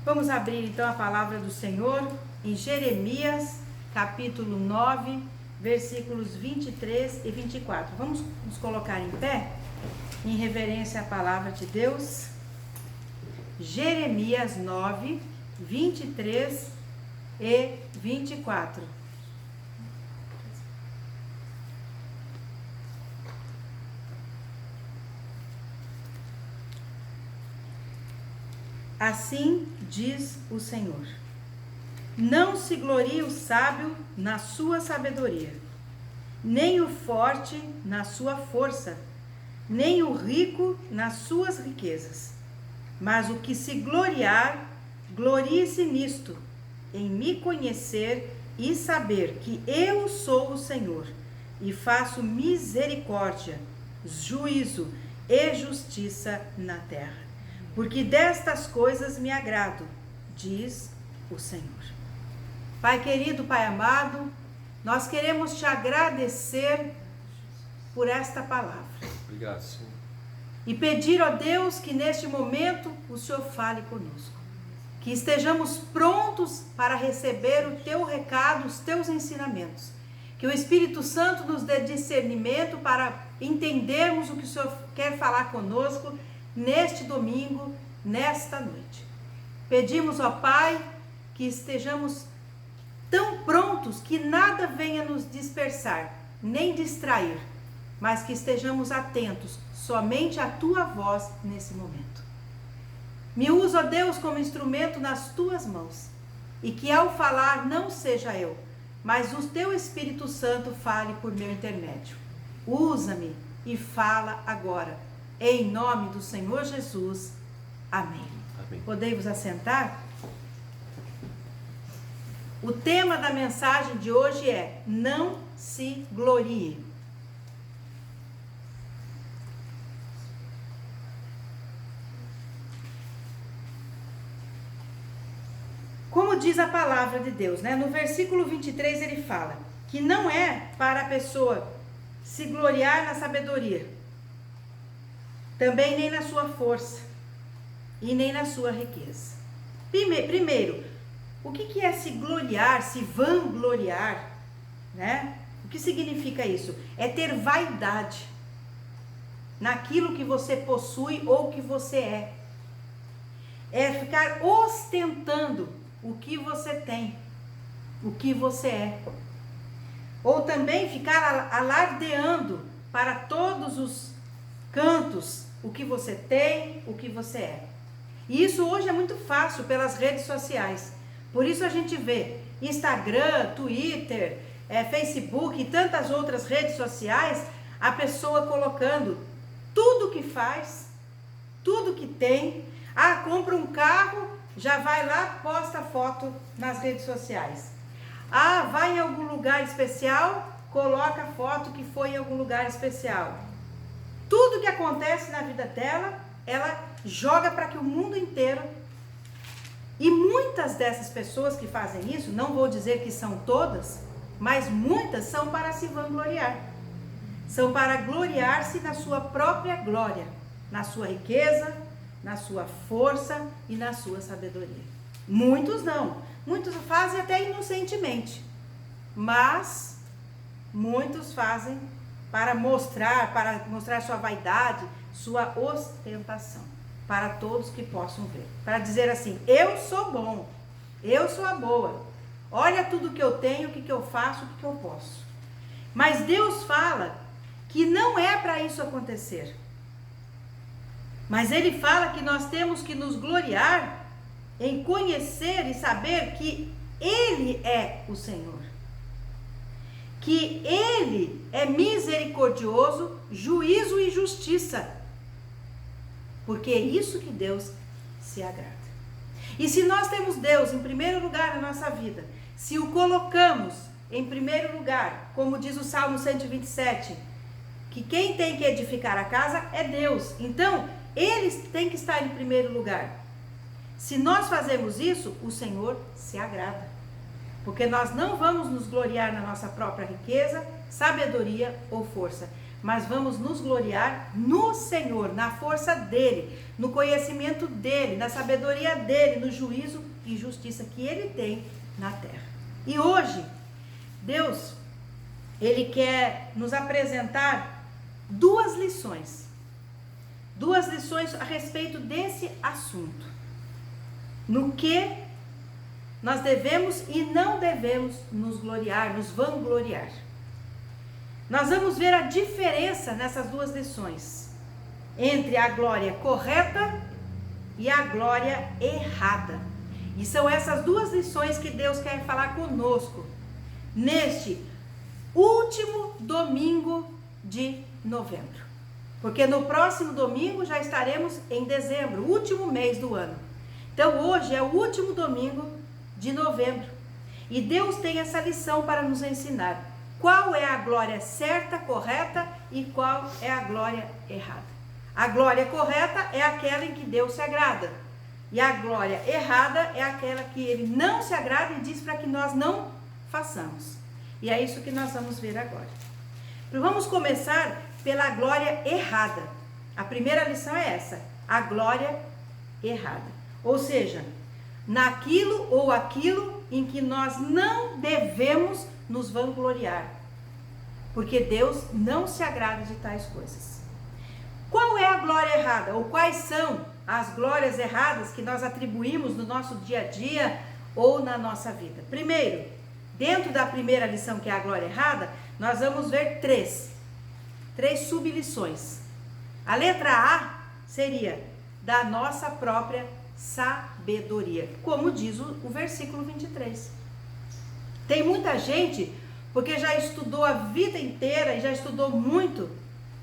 Vamos abrir então a palavra do Senhor em Jeremias, capítulo 9, versículos 23 e 24. Vamos nos colocar em pé, em reverência à palavra de Deus. Jeremias 9, 23 e 24. Assim diz o Senhor: não se glorie o sábio na sua sabedoria, nem o forte na sua força, nem o rico nas suas riquezas. Mas o que se gloriar, glorie-se nisto, em me conhecer e saber que eu sou o Senhor, e faço misericórdia, juízo e justiça na terra. Porque destas coisas me agrado, diz o Senhor. Pai querido, Pai amado, nós queremos te agradecer por esta palavra. Obrigado, Senhor. E pedir, ó Deus, que neste momento o Senhor fale conosco. Que estejamos prontos para receber o teu recado, os teus ensinamentos. Que o Espírito Santo nos dê discernimento para entendermos o que o Senhor quer falar conosco neste domingo, nesta noite. Pedimos, ó Pai, que estejamos tão prontos que nada venha nos dispersar, nem distrair, mas que estejamos atentos somente à tua voz nesse momento. Me usa, ó Deus, como instrumento nas tuas mãos, e que ao falar não seja eu, mas o teu Espírito Santo fale por meu intermédio. Usa-me e fala agora, em nome do Senhor Jesus. Amém. Amém. Podem vos assentar? O tema da mensagem de hoje é: não se glorie. Como diz a palavra de Deus, né? No versículo 23 ele fala que não é para a pessoa se gloriar na sabedoria, também nem na sua força e nem na sua riqueza. Primeiro, o que é se gloriar, se vangloriar, né? O que significa isso? É ter vaidade naquilo que você possui ou que você é. É ficar ostentando o que você tem, o que você é. Ou também ficar alardeando para todos os cantos o que você tem, o que você é. E isso hoje é muito fácil pelas redes sociais. Por isso a gente vê Instagram, Twitter, Facebook e tantas outras redes sociais, a pessoa colocando tudo que faz, tudo que tem. Compra um carro, já vai lá, posta foto nas redes sociais. Vai em algum lugar especial, coloca foto que foi em algum lugar especial. Tudo que acontece na vida dela, ela joga para que o mundo inteiro. E muitas dessas pessoas que fazem isso, não vou dizer que são todas, mas muitas são para se vangloriar. São para gloriar-se na sua própria glória, na sua riqueza, na sua força e na sua sabedoria. Muitos não. Muitos fazem até inocentemente. Mas muitos fazem para mostrar sua vaidade, sua ostentação, para todos que possam ver. Para dizer assim: eu sou bom, eu sou a boa, olha tudo que eu tenho, o que eu faço, o que eu posso. Mas Deus fala que não é para isso acontecer. Mas Ele fala que nós temos que nos gloriar em conhecer e saber que Ele é o Senhor. Que Ele é misericordioso, juízo e justiça. Porque é isso que Deus se agrada. E se nós temos Deus em primeiro lugar na nossa vida, se o colocamos em primeiro lugar, como diz o Salmo 127, que quem tem que edificar a casa é Deus. Então, Ele tem que estar em primeiro lugar. Se nós fazemos isso, o Senhor se agrada. Porque nós não vamos nos gloriar na nossa própria riqueza, sabedoria ou força, mas vamos nos gloriar no Senhor, na força dele, no conhecimento dele, na sabedoria dele, no juízo e justiça que ele tem na terra. E hoje, Deus, ele quer nos apresentar duas lições a respeito desse assunto. No que nós devemos e não devemos nos gloriar, nos vangloriar. Nós vamos ver a diferença nessas duas lições, entre a glória correta e a glória errada. E são essas duas lições que Deus quer falar conosco, neste último domingo de novembro. Porque no próximo domingo já estaremos em dezembro, último mês do ano. Então hoje é o último domingo de novembro. E Deus tem essa lição para nos ensinar. Qual é a glória certa, correta e qual é a glória errada. A glória correta é aquela em que Deus se agrada. E a glória errada é aquela que ele não se agrada e diz para que nós não façamos. E é isso que nós vamos ver agora. Vamos começar pela glória errada. A primeira lição é essa, a glória errada. Ou seja, naquilo ou aquilo em que nós não devemos nos vangloriar, porque Deus não se agrada de tais coisas. Qual é a glória errada? Ou quais são as glórias erradas que nós atribuímos no nosso dia a dia ou na nossa vida? Primeiro, dentro da primeira lição, que é a glória errada, nós vamos ver três sublições. A letra A seria da nossa própria sabedoria, como diz o versículo 23. Tem muita gente, porque já estudou a vida inteira e já estudou muito,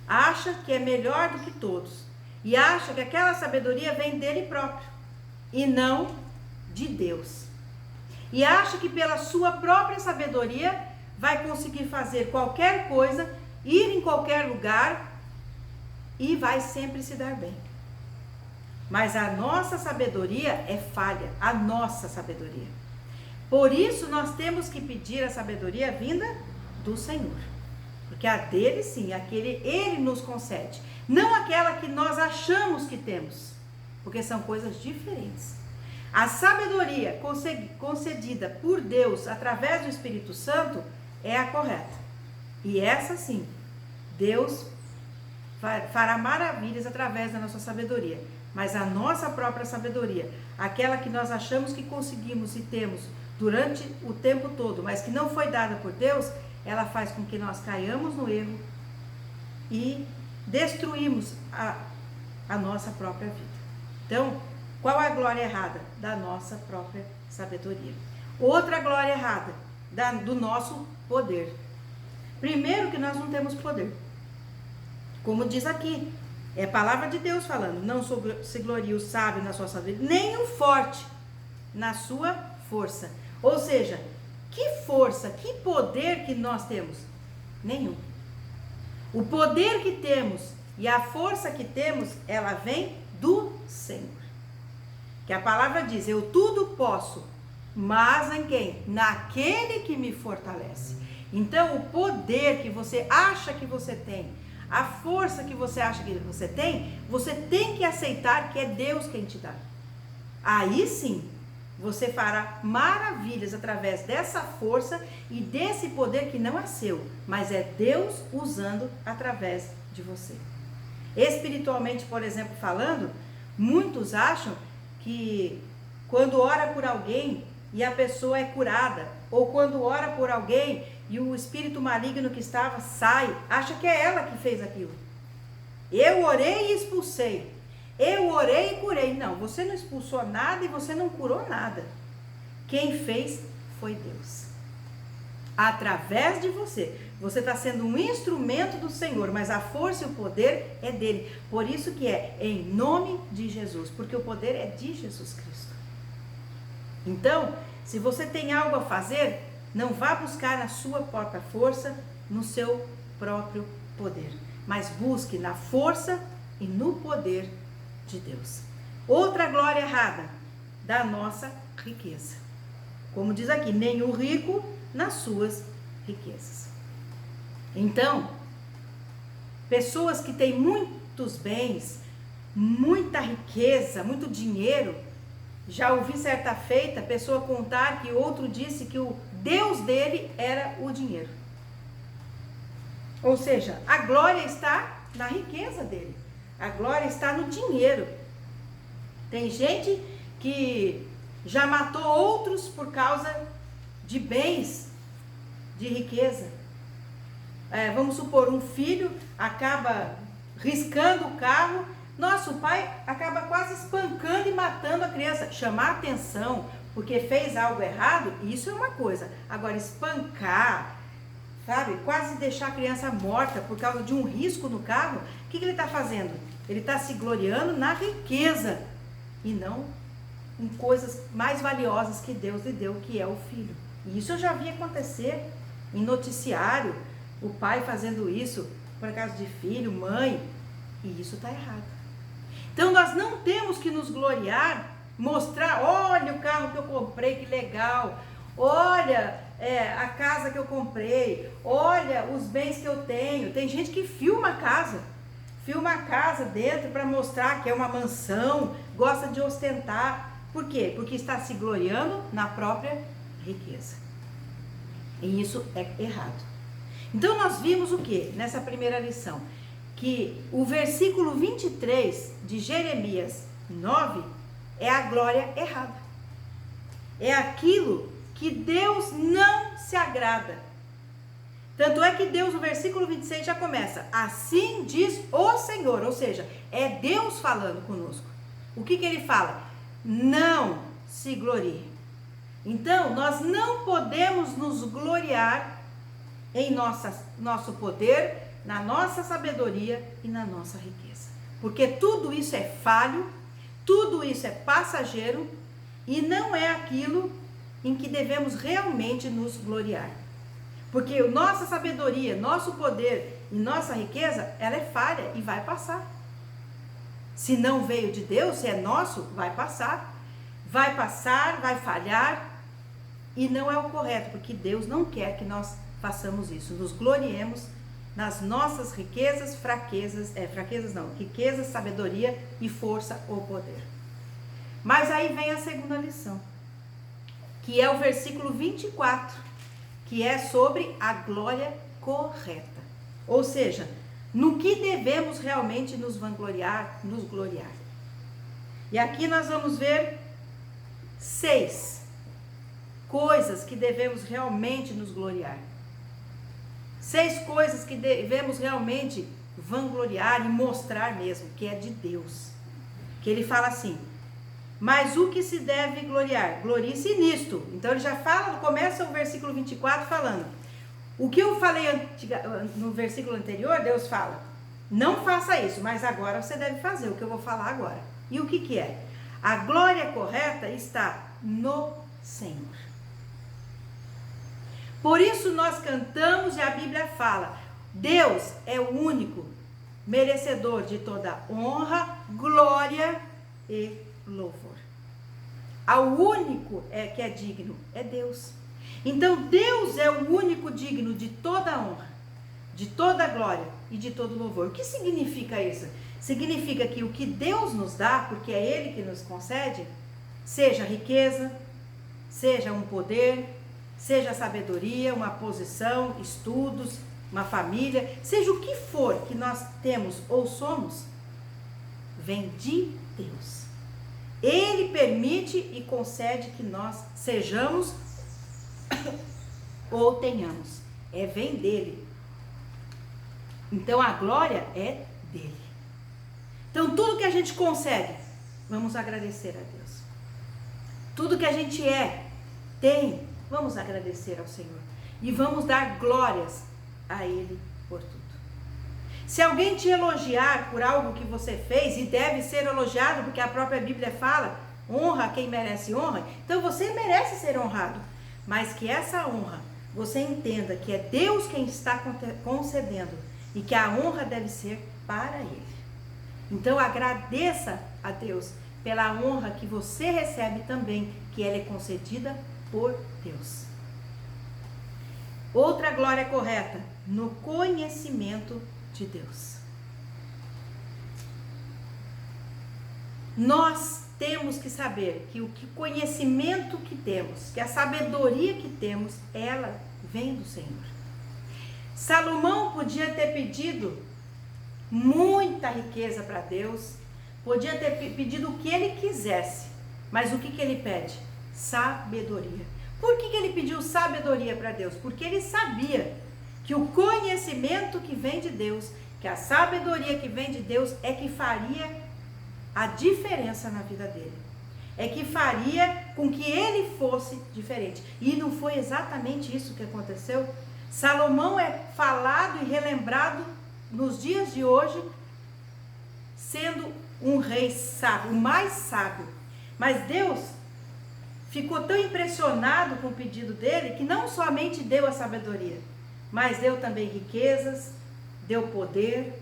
acha que é melhor do que todos e acha que aquela sabedoria vem dele próprio e não de Deus. E acha que pela sua própria sabedoria vai conseguir fazer qualquer coisa, ir em qualquer lugar e vai sempre se dar bem. Mas a nossa sabedoria é falha, a nossa sabedoria. Por isso nós temos que pedir a sabedoria vinda do Senhor. Porque a dele sim, aquele ele nos concede. Não aquela que nós achamos que temos. Porque são coisas diferentes. A sabedoria concedida por Deus através do Espírito Santo é a correta. E essa sim, Deus fará maravilhas através da nossa sabedoria. Mas a nossa própria sabedoria, aquela que nós achamos que conseguimos e temos durante o tempo todo, mas que não foi dada por Deus, ela faz com que nós caiamos no erro e destruímos a nossa própria vida. Então, qual é a glória errada? Da nossa própria sabedoria. Outra glória errada, do nosso poder. Primeiro que nós não temos poder. Como diz aqui, é a palavra de Deus falando, não se glorie o sábio na sua sabedoria, nem o forte na sua força. Ou seja, que força, que poder que nós temos? Nenhum. O poder que temos e a força que temos, ela vem do Senhor. Que a palavra diz, eu tudo posso, mas em quem? Naquele que me fortalece. Então, o poder que você acha que você tem, a força que você acha que você tem que aceitar que é Deus quem te dá. Aí sim, você fará maravilhas através dessa força e desse poder que não é seu, mas é Deus usando através de você. Espiritualmente, por exemplo, falando, muitos acham que quando ora por alguém e a pessoa é curada, ou quando ora por alguém e o espírito maligno que estava sai, acha que é ela que fez aquilo. Eu orei e expulsei. Eu orei e curei. Não, você não expulsou nada e você não curou nada. Quem fez foi Deus. Através de você. Você está sendo um instrumento do Senhor, mas a força e o poder é dele. Por isso que é em nome de Jesus, porque o poder é de Jesus Cristo. Então, se você tem algo a fazer, não vá buscar na sua própria força, no seu próprio poder, mas busque na força e no poder de Deus. Outra glória errada, da nossa riqueza. Como diz aqui, nem o rico nas suas riquezas. Então, pessoas que têm muitos bens, muita riqueza, muito dinheiro. Já ouvi certa feita a pessoa contar que outro disse que o Deus dele era o dinheiro. Ou seja, a glória está na riqueza dele. A glória está no dinheiro. Tem gente que já matou outros por causa de bens, de riqueza. Vamos supor, um filho acaba riscando o carro. Nossa, o pai acaba quase espancando e matando a criança. Chamar atenção porque fez algo errado, isso é uma coisa. Agora, espancar, sabe, quase deixar a criança morta por causa de um risco no carro, o que ele está fazendo? Ele está se gloriando na riqueza e não em coisas mais valiosas que Deus lhe deu, que é o filho. E isso eu já vi acontecer em noticiário, o pai fazendo isso por causa de filho, mãe, e isso está errado. Então nós não temos que nos gloriar, mostrar, olha o carro que eu comprei, que legal, olha a casa que eu comprei, olha os bens que eu tenho. Tem gente que filma a casa dentro para mostrar que é uma mansão, gosta de ostentar. Por quê? Porque está se gloriando na própria riqueza. E isso é errado. Então nós vimos o que nessa primeira lição? Que o versículo 23 de Jeremias 9 é a glória errada. É aquilo que Deus não se agrada. Tanto é que Deus, no versículo 26 já começa, assim diz o Senhor, ou seja, é Deus falando conosco. O que ele fala? Não se glorie. Então, nós não podemos nos gloriar em nosso poder, na nossa sabedoria e na nossa riqueza. Porque tudo isso é falho, tudo isso é passageiro e não é aquilo em que devemos realmente nos gloriar. Porque nossa sabedoria, nosso poder e nossa riqueza, ela é falha e vai passar. Se não veio de Deus, se é nosso, vai passar. Vai passar, vai falhar e não é o correto, porque Deus não quer que nós façamos isso. Nos gloriemos nas nossas riquezas, riquezas, sabedoria e força ou poder. Mas aí vem a segunda lição, que é o versículo 24, que é sobre a glória correta. Ou seja, no que devemos realmente nos vangloriar, nos gloriar. E aqui nós vamos ver 6 coisas que devemos realmente nos gloriar. 6 coisas que devemos realmente vangloriar e mostrar mesmo, que é de Deus. Que ele fala assim, mas o que se deve gloriar? Glorie-se nisto. Então ele já fala, começa o versículo 24 falando, o que eu falei no versículo anterior, Deus fala, não faça isso, mas agora você deve fazer o que eu vou falar agora. E o que é? A glória correta está no Senhor. Por isso nós cantamos e a Bíblia fala, Deus é o único merecedor de toda honra, glória e louvor. Ao único que é digno é Deus. Então Deus é o único digno de toda honra, de toda glória e de todo louvor. O que significa isso? Significa que o que Deus nos dá, porque é Ele que nos concede, seja riqueza, seja um poder, seja sabedoria, uma posição, estudos, uma família, seja o que for que nós temos ou somos, vem de Deus. Ele permite e concede que nós sejamos ou tenhamos. Vem dele. Então a glória é dele. Então tudo que a gente consegue, vamos agradecer a Deus. Tudo que a gente tem, vamos agradecer ao Senhor. E vamos dar glórias a Ele por tudo. Se alguém te elogiar por algo que você fez, e deve ser elogiado, porque a própria Bíblia fala, honra quem merece honra, então você merece ser honrado. Mas que essa honra, você entenda que é Deus quem está concedendo, e que a honra deve ser para Ele. Então agradeça a Deus pela honra que você recebe também, que ela é concedida por Deus. Outra glória correta, no conhecimento de Deus. Nós temos que saber que o conhecimento que temos, que a sabedoria que temos, ela vem do Senhor. Salomão podia ter pedido muita riqueza para Deus, podia ter pedido o que ele quisesse, mas o que ele pede? Sabedoria. Por que ele pediu sabedoria para Deus? Porque ele sabia que o conhecimento que vem de Deus, que a sabedoria que vem de Deus é que faria a diferença na vida dele. É que faria com que ele fosse diferente. E não foi exatamente isso que aconteceu? Salomão é falado e relembrado nos dias de hoje, sendo um rei sábio, o mais sábio. Mas Deus ficou tão impressionado com o pedido dele, que não somente deu a sabedoria, mas deu também riquezas, deu poder,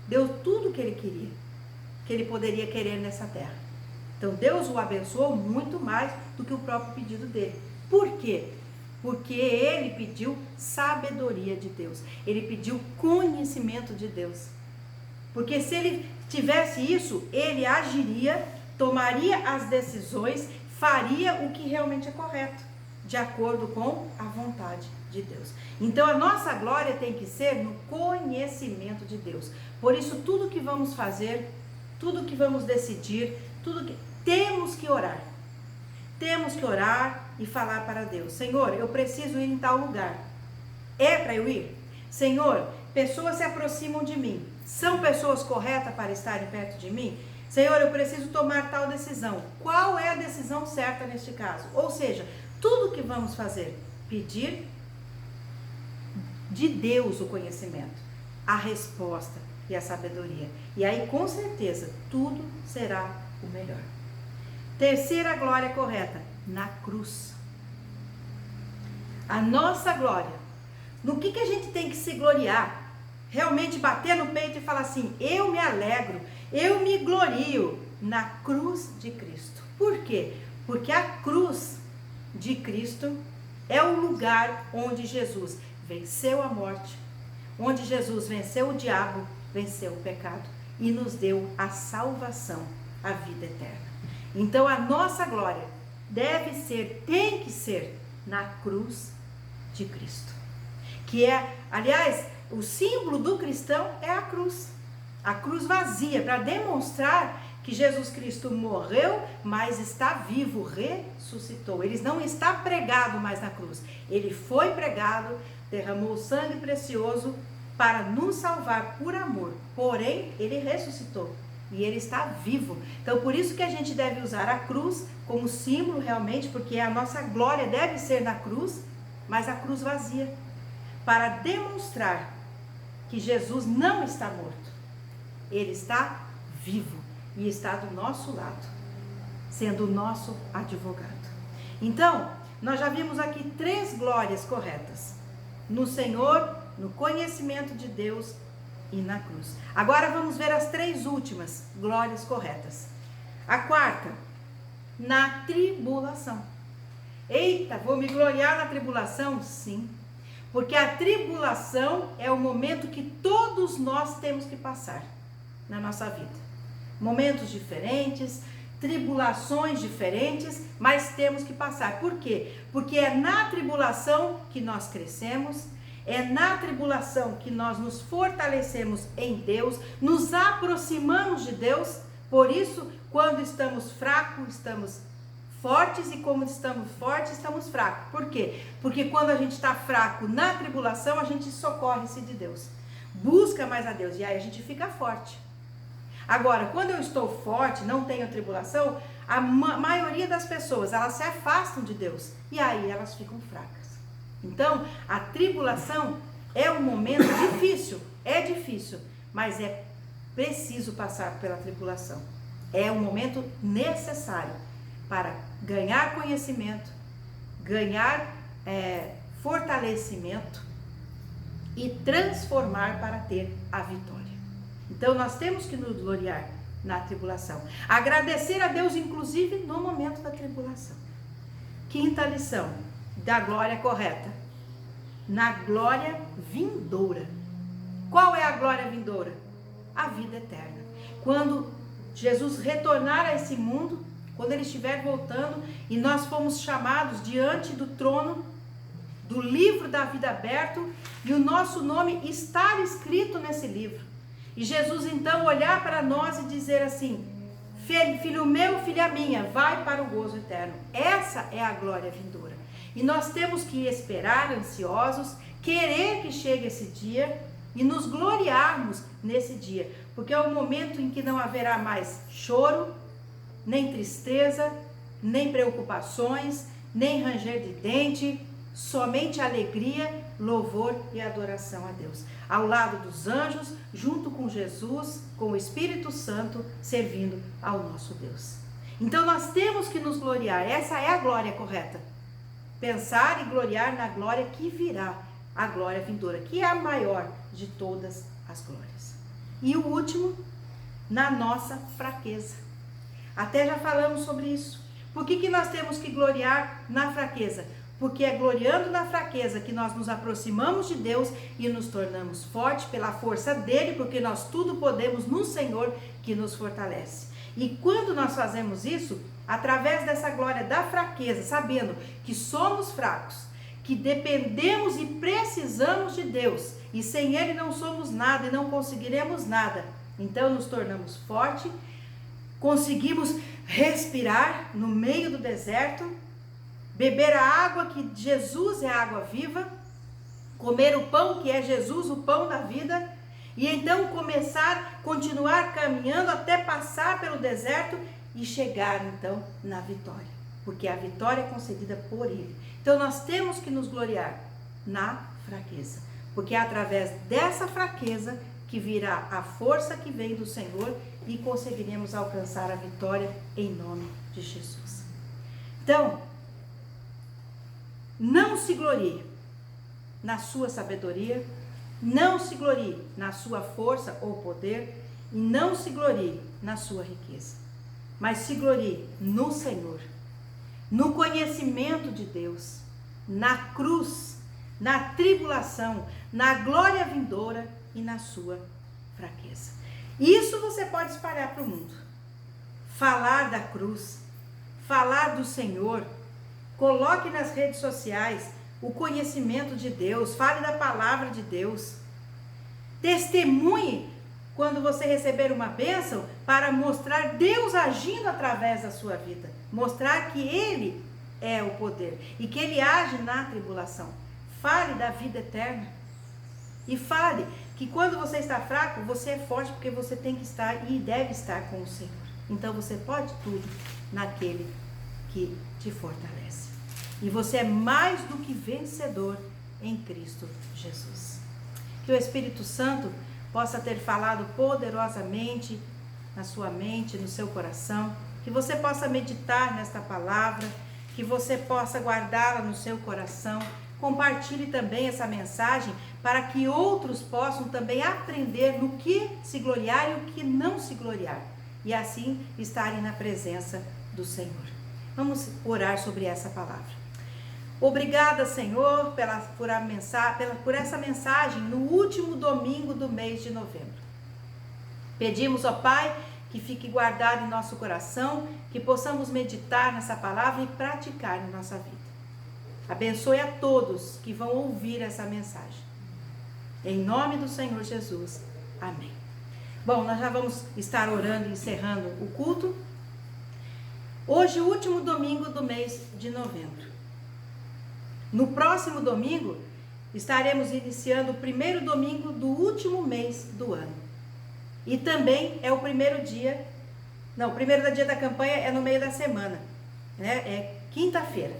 deu tudo o que ele queria, que ele poderia querer nessa terra. Então Deus o abençoou muito mais do que o próprio pedido dele. Por quê? Porque ele pediu sabedoria de Deus, ele pediu conhecimento de Deus. Porque se ele tivesse isso, ele agiria, tomaria as decisões, faria o que realmente é correto, de acordo com a vontade de Deus. Então a nossa glória tem que ser no conhecimento de Deus. Por isso tudo que vamos fazer, tudo que vamos decidir, temos que orar. Temos que orar e falar para Deus: Senhor, eu preciso ir em tal lugar. É para eu ir? Senhor, pessoas se aproximam de mim. São pessoas corretas para estarem perto de mim? Senhor, eu preciso tomar tal decisão. Qual é a decisão certa neste caso? Ou seja, tudo que vamos fazer, pedir de Deus o conhecimento, a resposta e a sabedoria. E aí, com certeza, tudo será o melhor. Terceira glória correta, na cruz. A nossa glória. No que a gente tem que se gloriar? Realmente bater no peito e falar assim: eu me alegro, eu me glorio na cruz de Cristo. Por quê? Porque a cruz de Cristo é o lugar onde Jesus venceu a morte, onde Jesus venceu o diabo, venceu o pecado e nos deu a salvação, a vida eterna. Então a nossa glória deve ser, tem que ser na cruz de Cristo. Que é, aliás, o símbolo do cristão é a cruz vazia, para demonstrar que Jesus Cristo morreu, mas está vivo, ressuscitou. Ele não está pregado mais na cruz. Ele foi pregado, derramou sangue precioso para nos salvar por amor. Porém, ele ressuscitou e ele está vivo. Então, por isso que a gente deve usar a cruz como símbolo realmente, porque a nossa glória deve ser na cruz, mas a cruz vazia, para demonstrar que Jesus não está morto. Ele está vivo e está do nosso lado, sendo o nosso advogado. Então, nós já vimos aqui 3 glórias corretas: no Senhor, no conhecimento de Deus e na cruz. Agora vamos ver as 3 últimas glórias corretas. A 4ª, na tribulação. Eita, vou me gloriar na tribulação? Sim, porque a tribulação é o momento que todos nós temos que passar na nossa vida. Momentos diferentes, tribulações diferentes, mas temos que passar. Por quê? Porque é na tribulação que nós crescemos, é na tribulação que nós nos fortalecemos em Deus, nos aproximamos de Deus. Por isso, quando estamos fracos, estamos fortes, e como estamos fortes, estamos fracos. Por quê? Porque quando a gente está fraco na tribulação, a gente socorre-se de Deus, busca mais a Deus, e aí a gente fica forte. Agora, quando eu estou forte, não tenho tribulação, a maioria das pessoas, elas se afastam de Deus, e aí elas ficam fracas. Então, a tribulação é um momento difícil, mas é preciso passar pela tribulação. É um momento necessário para ganhar conhecimento, ganhar fortalecimento e transformar para ter a vitória. Então nós temos que nos gloriar na tribulação, agradecer a Deus inclusive no momento da tribulação. 5ª lição da glória correta, na glória vindoura. Qual é a glória vindoura? A vida eterna. Quando Jesus retornar a esse mundo, quando ele estiver voltando, e nós fomos chamados diante do trono, do livro da vida aberto, e o nosso nome estar escrito nesse livro. E Jesus então olhar para nós e dizer assim: filho meu, filha minha, vai para o gozo eterno. Essa é a glória vindoura. E nós temos que esperar ansiosos, querer que chegue esse dia e nos gloriarmos nesse dia, porque é o momento em que não haverá mais choro, nem tristeza, nem preocupações, nem ranger de dente, somente alegria, louvor e adoração a Deus. Ao lado dos anjos, junto com Jesus, com o Espírito Santo, servindo ao nosso Deus. Então nós temos que nos gloriar, essa é a glória correta. Pensar e gloriar na glória que virá, a glória vindoura, que é a maior de todas as glórias. E o último, na nossa fraqueza. Até já falamos sobre isso. Por que nós temos que gloriar na fraqueza? Porque é gloriando na fraqueza que nós nos aproximamos de Deus e nos tornamos fortes pela força dele, porque nós tudo podemos no Senhor que nos fortalece. E quando nós fazemos isso, através dessa glória da fraqueza, sabendo que somos fracos, que dependemos e precisamos de Deus, e sem ele não somos nada e não conseguiremos nada, então nos tornamos fortes, conseguimos respirar no meio do deserto, beber a água que Jesus é a água viva, comer o pão que é Jesus, o pão da vida, e então continuar caminhando até passar pelo deserto e chegar então na vitória, porque a vitória é concedida por ele. Então nós temos que nos gloriar na fraqueza, porque é através dessa fraqueza que virá a força que vem do Senhor e conseguiremos alcançar a vitória em nome de Jesus. Então, não se glorie na sua sabedoria, não se glorie na sua força ou poder, e não se glorie na sua riqueza, mas se glorie no Senhor, no conhecimento de Deus, na cruz, na tribulação, na glória vindoura e na sua fraqueza. Isso você pode espalhar para o mundo. Falar da cruz, falar do Senhor. Coloque nas redes sociais o conhecimento de Deus, fale da palavra de Deus. Testemunhe quando você receber uma bênção para mostrar Deus agindo através da sua vida. Mostrar que Ele é o poder e que Ele age na tribulação. Fale da vida eterna. E fale que quando você está fraco, você é forte porque você tem que estar e deve estar com o Senhor. Então você pode tudo naquele que te fortalece. E você é mais do que vencedor em Cristo Jesus. Que o Espírito Santo possa ter falado poderosamente na sua mente, no seu coração. Que você possa meditar nesta palavra, que você possa guardá-la no seu coração. Compartilhe também essa mensagem para que outros possam também aprender no que se gloriar e o que não se gloriar. E assim estarem na presença do Senhor. Vamos orar sobre essa palavra. Obrigada, Senhor, por essa mensagem no último domingo do mês de novembro. Pedimos, ó Pai, que fique guardado em nosso coração, que possamos meditar nessa palavra e praticar na nossa vida. Abençoe a todos que vão ouvir essa mensagem. Em nome do Senhor Jesus. Amém. Bom, nós já vamos estar orando e encerrando o culto. Hoje, o último domingo do mês de novembro. No próximo domingo, estaremos iniciando o primeiro domingo do último mês do ano. E também é o primeiro dia, o primeiro dia da campanha é no meio da semana, né? É quinta-feira.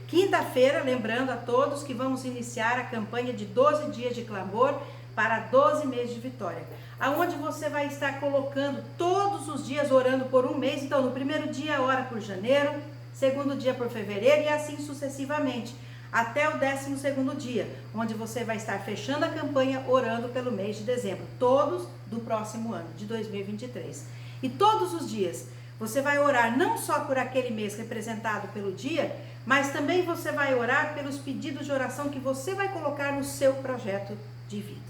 Quinta-feira, lembrando a todos que vamos iniciar a campanha de 12 dias de clamor para 12 meses de vitória. Aonde você vai estar colocando todos os dias orando por um mês. Então, no primeiro dia, ora por janeiro, segundo dia por fevereiro e assim sucessivamente, até o 12º dia, onde você vai estar fechando a campanha orando pelo mês de dezembro, todos do próximo ano, de 2023. E todos os dias, você vai orar não só por aquele mês representado pelo dia, mas também você vai orar pelos pedidos de oração que você vai colocar no seu projeto de vida.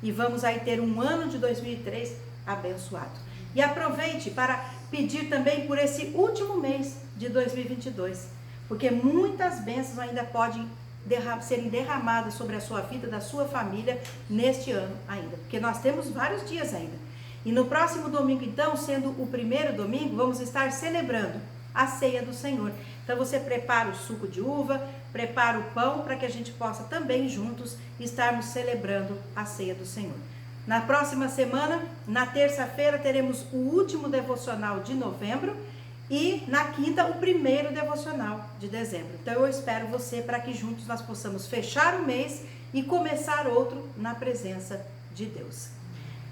E vamos aí ter um ano de 2003 abençoado. E aproveite para pedir também por esse último mês de 2022, porque muitas bênçãos ainda podem serem derramadas sobre a sua vida, da sua família, neste ano ainda, porque nós temos vários dias ainda. E no próximo domingo, então, sendo o primeiro domingo, vamos estar celebrando a ceia do Senhor. Então você prepara o suco de uva, prepara o pão, para que a gente possa também juntos estarmos celebrando a ceia do Senhor. Na próxima semana, na terça-feira, teremos o último devocional de novembro e na quinta o primeiro devocional de dezembro. Então eu espero você para que juntos nós possamos fechar o mês e começar outro na presença de Deus.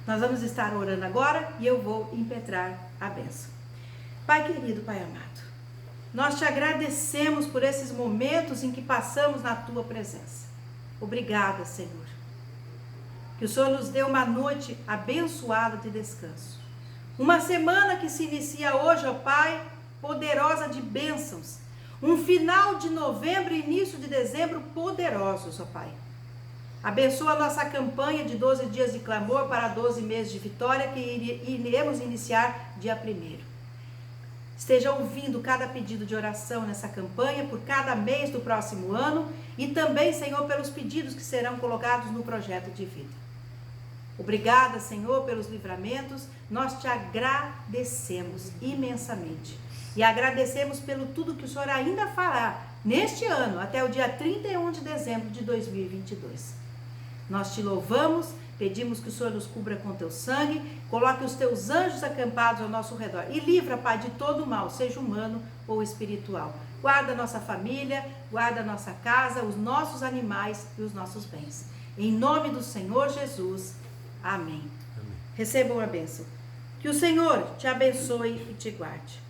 Nós vamos estar orando agora e eu vou impetrar a bênção. Pai querido, Pai amado, nós te agradecemos por esses momentos em que passamos na tua presença. Obrigada, Senhor. Que o Senhor nos dê uma noite abençoada de descanso. Uma semana que se inicia hoje, ó Pai, poderosa de bênçãos. Um final de novembro e início de dezembro poderosos, ó Pai. Abençoa a nossa campanha de 12 dias de clamor para 12 meses de vitória, que iremos iniciar dia 1º. Esteja ouvindo cada pedido de oração nessa campanha, por cada mês do próximo ano, e também, Senhor, pelos pedidos que serão colocados no projeto de vida. Obrigada, Senhor, pelos livramentos, nós te agradecemos imensamente. E agradecemos pelo tudo que o Senhor ainda fará neste ano, até o dia 31 de dezembro de 2022. Nós te louvamos, pedimos que o Senhor nos cubra com teu sangue, coloque os teus anjos acampados ao nosso redor e livra, Pai, de todo o mal, seja humano ou espiritual. Guarda a nossa família, guarda a nossa casa, os nossos animais e os nossos bens. Em nome do Senhor Jesus, amém. Recebam a bênção. Que o Senhor te abençoe e te guarde.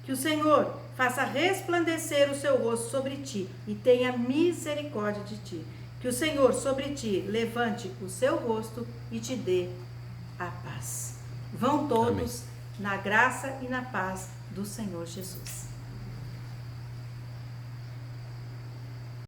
Que o Senhor faça resplandecer o seu rosto sobre ti e tenha misericórdia de ti. Que o Senhor sobre ti levante o seu rosto e te dê a paz. Vão todos na graça e na paz do Senhor Jesus.